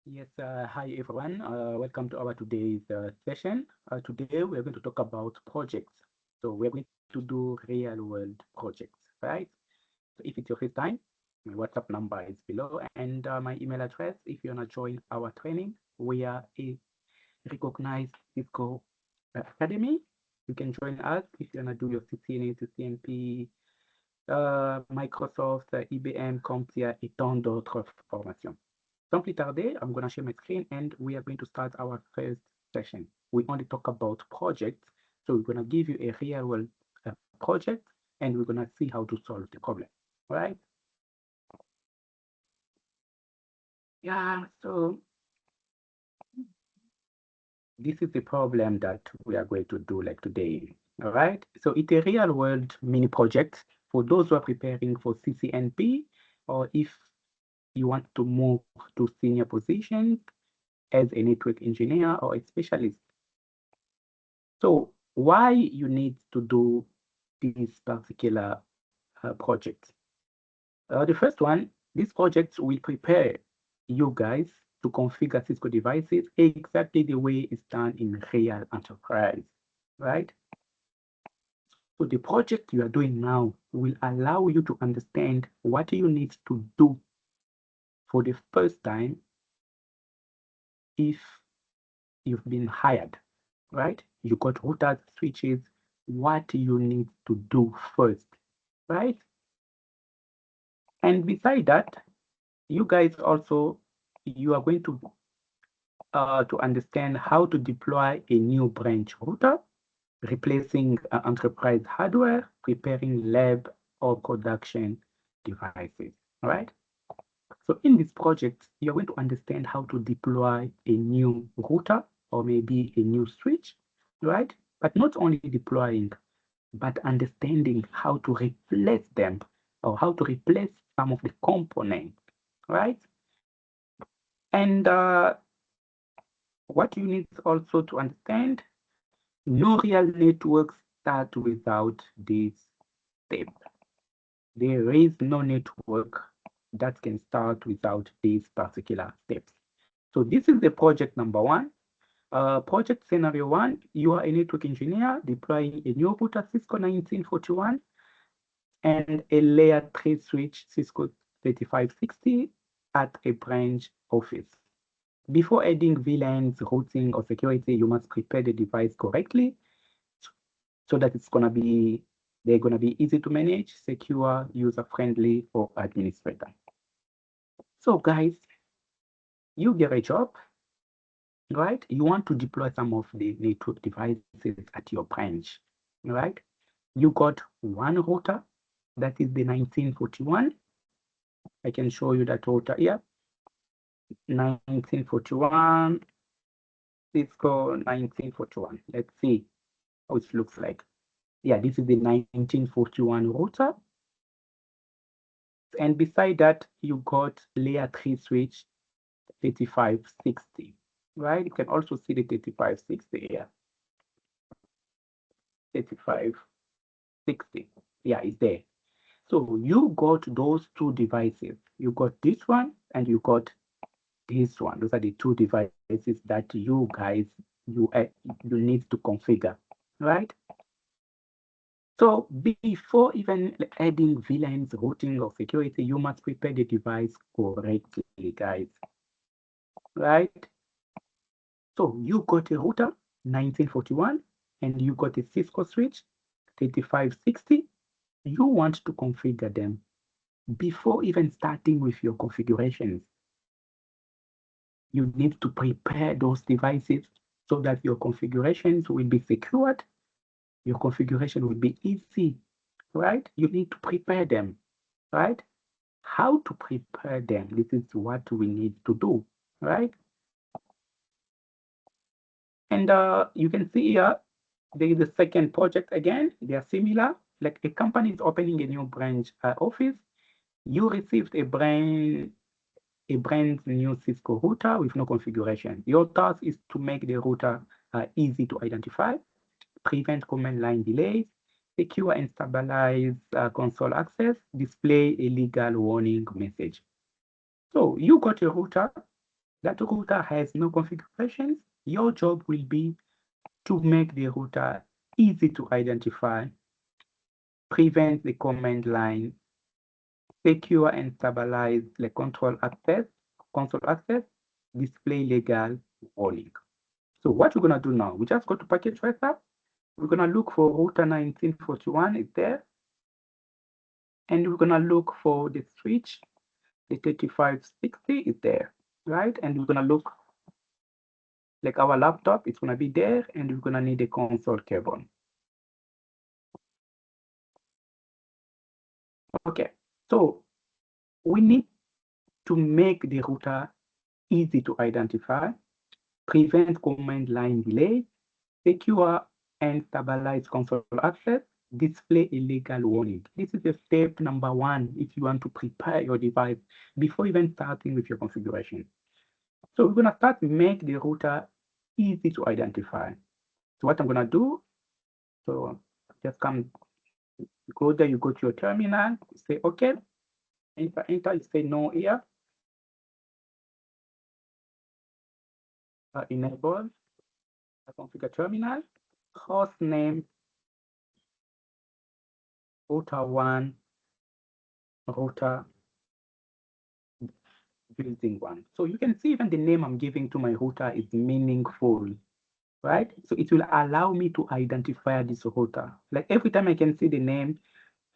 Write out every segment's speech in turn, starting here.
Yes, hi everyone. Welcome to our today's session. Today we're going to talk about projects. So we're going to do real world projects, right? So if it's your first time, my WhatsApp number is below and my email address. If you want to join our training, we are a recognized Cisco academy. You can join us if you want to do your CCNA, CCNP, Microsoft, IBM, CompTIA et tant d'autres formations. Sans plus tarder, I'm going to share my screen and we are going to start our first session. We only talk about projects. So we're going to give you a real world project and we're going to see how to solve the problem. All right? Yeah, so this is the problem that we are going to do like today. All right? So it's a real world mini project for those who are preparing for CCNP or if you want to move to senior positions as a network engineer or a specialist. So why you need to do this particular project? The first one, this project will prepare you guys to configure Cisco devices exactly the way it's done in real enterprise, right? So the project you are doing now will allow you to understand what you need to do for the first time if you've been hired, right? You got routers, switches, what you need to do first, right? And beside that, you guys also, you are going to understand how to deploy a new branch router, replacing enterprise hardware, preparing lab or production devices, right? So in this project, you're going to understand how to deploy a new router or maybe a new switch, right? But not only deploying, but understanding how to replace them or how to replace some of the components, right? And what you need also to understand, no real networks start without this step. There is no network that can start without these particular steps. So this is the project number one. Project scenario one, you are a network engineer deploying a new router Cisco 1941 and a layer 3 switch Cisco 3560 at a branch office. Before adding VLANs, routing, or security, you must prepare the device correctly so that they're gonna be easy to manage, secure, user-friendly for administrator. So guys, you get a job, right? You want to deploy some of the network devices at your branch, right? You got one router, that is the 1941. I can show you that router here. 1941, Cisco 1941. Let's see how it looks like. Yeah, this is the 1941 router. And beside that, you got layer 3 switch 3560, right? You can also see the 3560 here. 3560. Yeah, it's there. So you got those two devices. You got this one and you got this one. Those are the two devices that you guys you need to configure, right? So before even adding VLANs, routing, or security, you must prepare the device correctly, guys, right? So you got a router, 1941, and you got a Cisco switch, 3560. You want to configure them before even starting with your configurations. You need to prepare those devices so that your configurations will be secured, your configuration will be easy, right? You need to prepare them, right? How to prepare them, this is what we need to do, right? And you can see here, there is a second project again. They are similar. Like a company is opening a new branch office. You received a brand new Cisco router with no configuration. Your task is to make the router easy to identify, prevent command line delays, secure and stabilize console access, display a legal warning message. So you got a router that router has no configurations, your job will be to make the router easy to identify, prevent the command line, secure and stabilize the console access, display legal warning. So what we're gonna do now, we just go to package tracer. We're gonna look for router 1941 is there, and we're gonna look for the switch, the 3560 is there, right? And we're gonna look like our laptop, it's gonna be there, and we're gonna need a console cable. Okay, so we need to make the router easy to identify, prevent command line delay, secure and stabilize console access, display a legal warning. This is the step number one if you want to prepare your device before even starting with your configuration. So we're gonna start make the router easy to identify. So what I'm gonna do, so just go there, you go to your terminal, you say okay, enter, you say no here, enable, configure terminal, host name, router 1, router building 1. So you can see even the name I'm giving to my router is meaningful, right? So it will allow me to identify this router. Like every time I can see the name,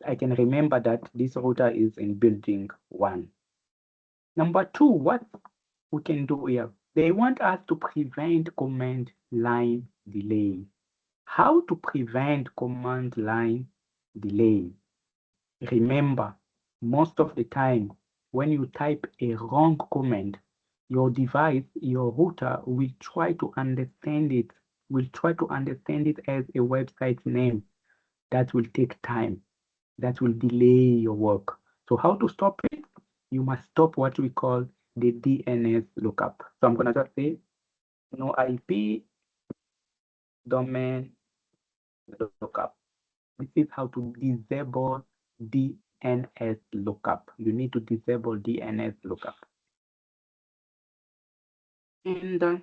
I can remember that this router is in building 1. Number 2, what we can do here, they want us to prevent command line delay. How to prevent command line delay? Remember, most of the time, when you type a wrong command, your device, your router will try to understand it, as a website name. That will take time. That will delay your work. So how to stop it? You must stop what we call the DNS lookup. So I'm going to just say no IP domain lookup. This is how to disable DNS lookup. You need to disable DNS lookup. And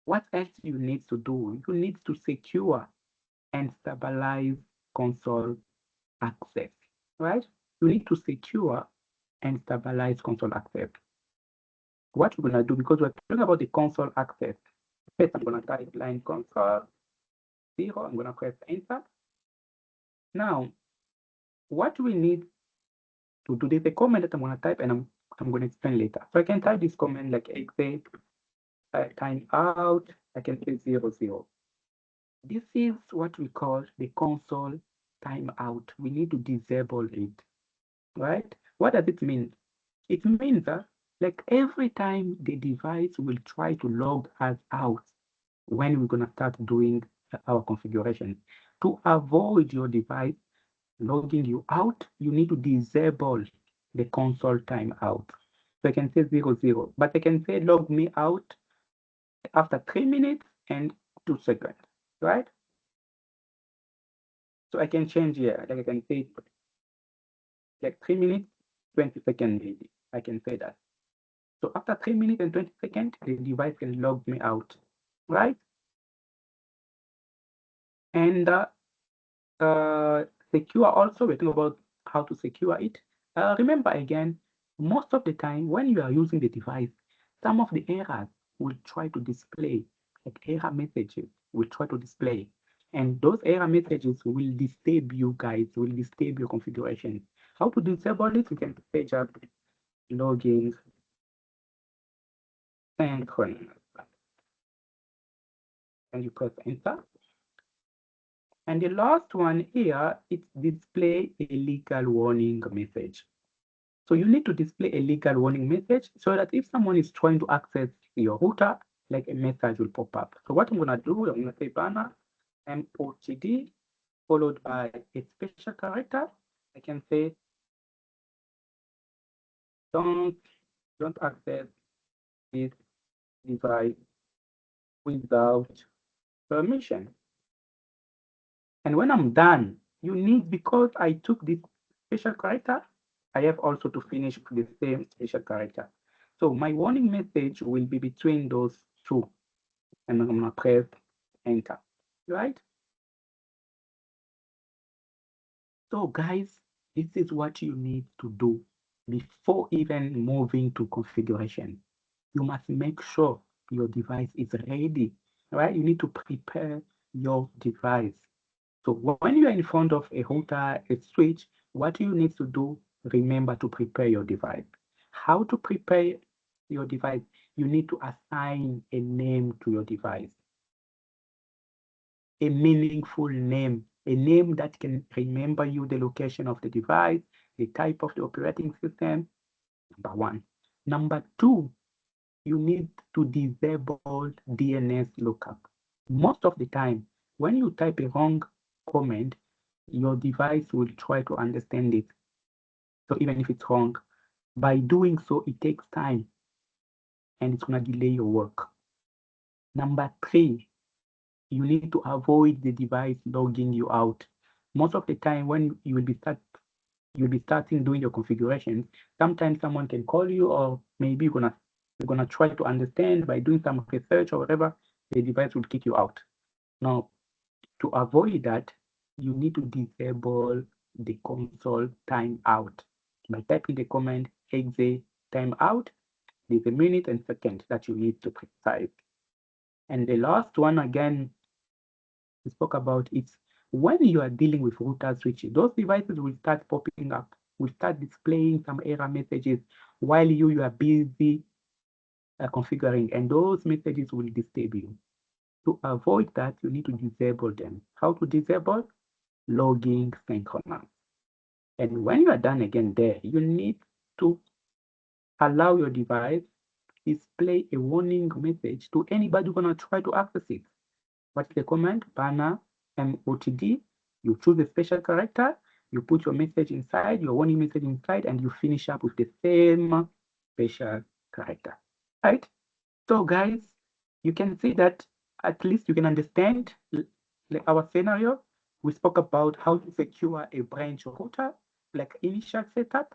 what else you need to do? You need to secure and stabilize console access, right? You need to secure and stabilize console access. What we're going to do, because we're talking about the console access, first I'm going to type line console 0. I'm going to press enter. Now, what we need to do, there's a comment that I'm going to type and I'm going to explain later. So I can type this comment like exec timeout. I can say 00. This is what we call the console timeout. We need to disable it, right? What does it mean? It means that like every time the device will try to log us out when we're going to start doing our configuration, to avoid your device logging you out, you need to disable the console timeout. So I can say 00, but I can say log me out after 3 minutes and 2 seconds, right? So I can change here, like I can say like 3 minutes, 20 seconds maybe. I can say that. So after 3 minutes and 20 seconds, the device can log me out, right? And secure also, we're talking about how to secure it. Remember again, most of the time when you are using the device, some of the errors will try to display, like error messages will try to display. And those error messages will disturb you guys, will disturb your configuration. How to disable it? You can page up login synchronous. And you press enter. And the last one here, it's display a legal warning message. So you need to display a legal warning message so that if someone is trying to access your router, like a message will pop up. So what I'm going to do, I'm going to say banner MOTD followed by a special character. I can say don't access this device without permission. And when I'm done, you need, because I took this special character, I have also to finish the same special character. So my warning message will be between those two, and I'm gonna press enter, right? So guys, this is what you need to do before even moving to configuration. You must make sure your device is ready, right? You need to prepare your device. So when you are in front of a router, a switch, what you need to do, remember to prepare your device. How to prepare your device? You need to assign a name to your device, a meaningful name, a name that can remember you the location of the device, the type of the operating system, number one. Number two, you need to disable DNS lookup. Most of the time, when you type a wrong command, your device will try to understand it. So even if it's wrong, by doing so, it takes time and it's gonna delay your work. Number three, you need to avoid the device logging you out. Most of the time when you will be starting doing your configurations, sometimes someone can call you, or maybe you're gonna try to understand by doing some research or whatever, the device will kick you out. Now, to avoid that, you need to disable the console timeout by typing the command exec-timeout. There's a minute and second that you need to precise. And the last one, again, we spoke about, it's when you are dealing with router switches, those devices will start popping up, will start displaying some error messages while you are busy configuring, and those messages will disturb you. To avoid that, you need to disable them. How to disable? Logging synchronous. And when you are done again there, you need to allow your device to display a warning message to anybody who's gonna try to access it. What's the command? Banner MOTD. You choose a special character, you put your message inside, your warning message inside, and you finish up with the same special character. Right? So guys, you can see that at least you can understand our scenario. We spoke about how to secure a branch router, like initial setup.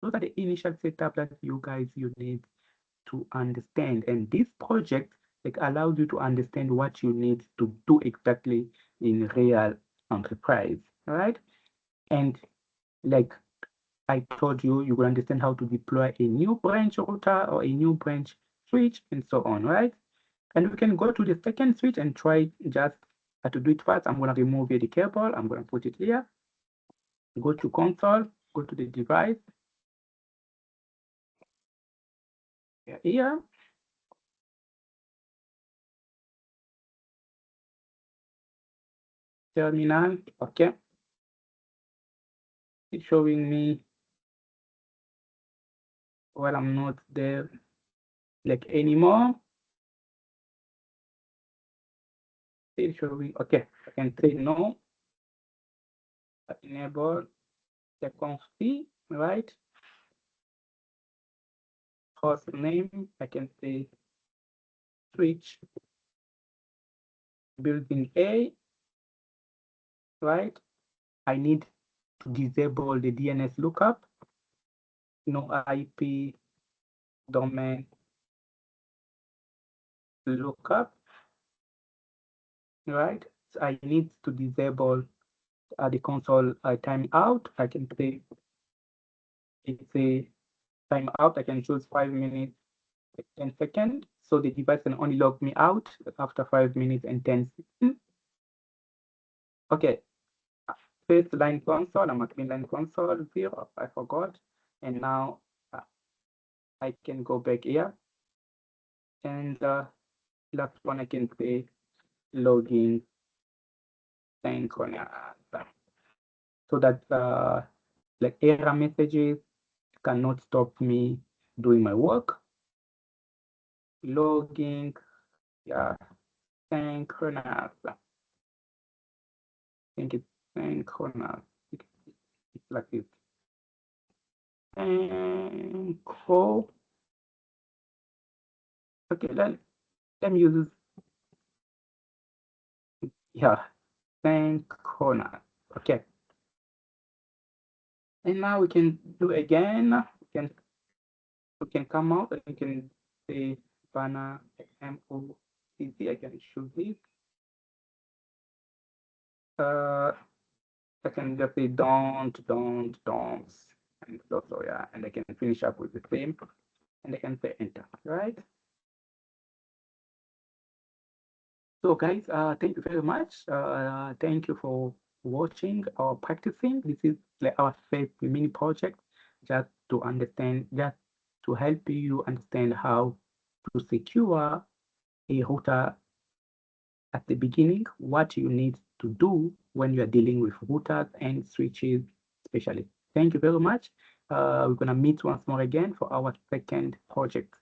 Those are the initial setup that you need to understand. And this project allows you to understand what you need to do exactly in real enterprise, right? And like I told you, you will understand how to deploy a new branch router or a new branch switch and so on, right? And we can go to the second switch and try just to do it fast. I'm going to remove the cable. I'm going to put it here. Go to console, go to the device. Here. Terminal, okay. It's showing me, well, I'm not there anymore. Still showing, okay. I can say no. Enable the conf, right? Host name, I can say switch building A, right? I need to disable the DNS lookup, no IP domain lookup, right? So I need to disable the console timeout. I can say it's a timeout. I can choose 5 minutes, 10 seconds. So the device can only log me out after 5 minutes and 10 seconds. Okay. First line console, I'm at line console 0. I forgot. And now I can go back here. And last one I can say logging synchronous. So that error messages cannot stop me doing my work. Logging, yeah, synchronous. I think it's synchronous. It's like this. Encode. Okay, let me use, yeah, synchronous. Okay. And now we can do again. We can we can come out and you can say banner MOTD. I can choose this. I can just say don't, and so yeah, and I can finish up with the same, and I can say enter, right? So guys, thank you very much. Thank you for watching or practicing. This is like our first mini project, just to understand, just to help you understand how to secure a router at the beginning, what you need to do when you are dealing with routers and switches, especially. Thank you very much. We're gonna meet once more again for our second project.